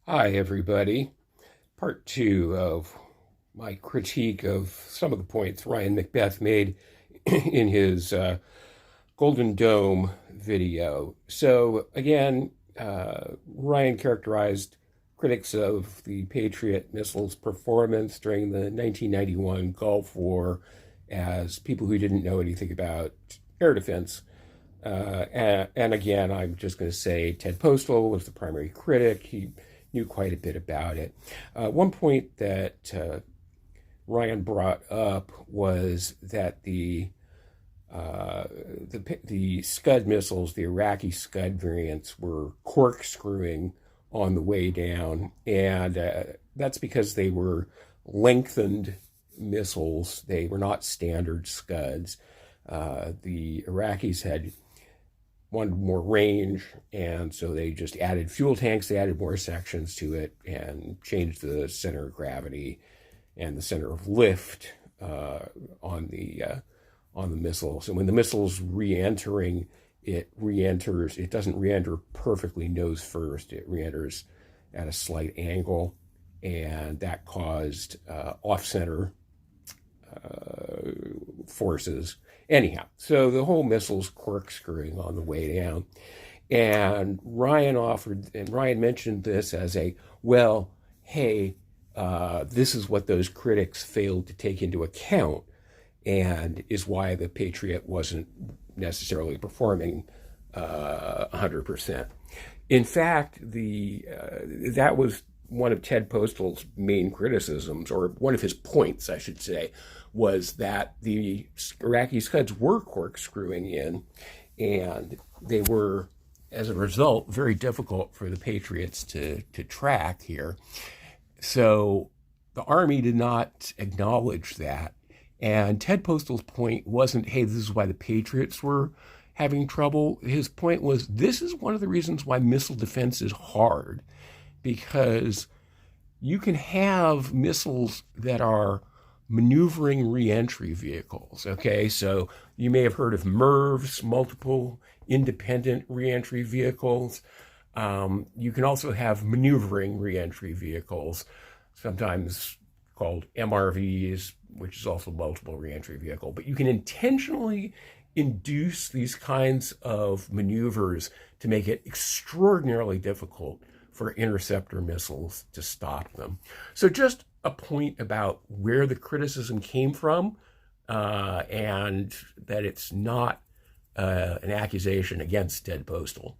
Hi, everybody. Part two of my critique of some of the points Ryan McBeth made in his Golden Dome video. So, again, Ryan characterized critics of the Patriot missile's performance during the 1991 Gulf War as people who didn't know anything about air defense. And again, I'm just going to say Ted Postal was the primary critic. He knew quite a bit about it. One point that Ryan brought up was that the Scud missiles, the Iraqi Scud variants, were corkscrewing on the way down, and that's because they were lengthened missiles. They were not standard Scuds. The Iraqis had wanted more range, and so they just added fuel tanks. They added more sections to it and changed the center of gravity and the center of lift on the missiles. And when the missile's re-entering, it re-enters. It doesn't re-enter perfectly nose first. It re-enters at a slight angle, and that caused off-center forces. Anyhow, so the whole missile's corkscrewing on the way down. And Ryan mentioned this as well, hey, this is what those critics failed to take into account and is why the Patriot wasn't necessarily performing 100%. In fact, that was one of Ted Postal's main criticisms, or one of his points, I should say, was that the Iraqi Scuds were corkscrewing in, and they were, as a result, very difficult for the Patriots to track here. So the Army did not acknowledge that. And Ted Postal's point wasn't, hey, this is why the Patriots were having trouble. His point was, this is one of the reasons why missile defense is hard, because you can have missiles that are maneuvering reentry vehicles. Okay, so you may have heard of MIRVs, multiple independent reentry vehicles. You can also have maneuvering reentry vehicles, sometimes called MRVs, which is also multiple reentry vehicle. But you can intentionally induce these kinds of maneuvers to make it extraordinarily difficult for interceptor missiles to stop them. So just a point about where the criticism came from, and that it's not an accusation against Ted Postal.